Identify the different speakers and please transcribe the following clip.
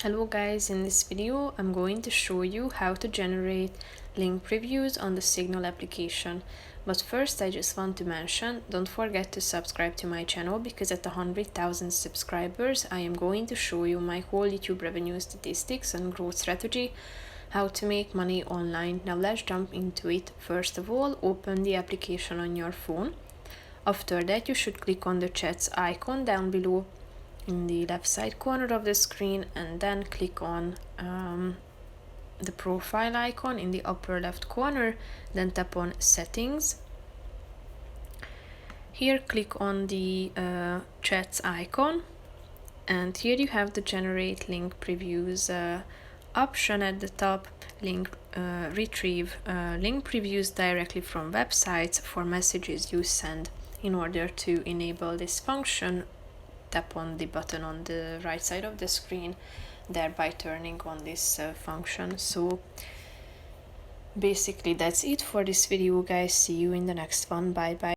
Speaker 1: Hello guys, in this video I'm going to show you how to generate link previews on the Signal application. But first I just want to mention, don't forget to subscribe to my channel because at 100,000 subscribers I am going to show you my whole YouTube revenue statistics and growth strategy, how to make money online. Now let's jump into it. First of all, open the application on your phone. After that you should click on the chats icon down below in the left side corner of the screen, and then click on the profile icon in the upper left corner, then tap on settings. Here click on the chats icon, and here you have the generate link previews option at the top. Retrieve link previews directly from websites for messages you send. In order to enable this function, tap on the button on the right side of the screen, thereby turning on this function. So basically that's it for this video guys. See you in the next one. Bye bye.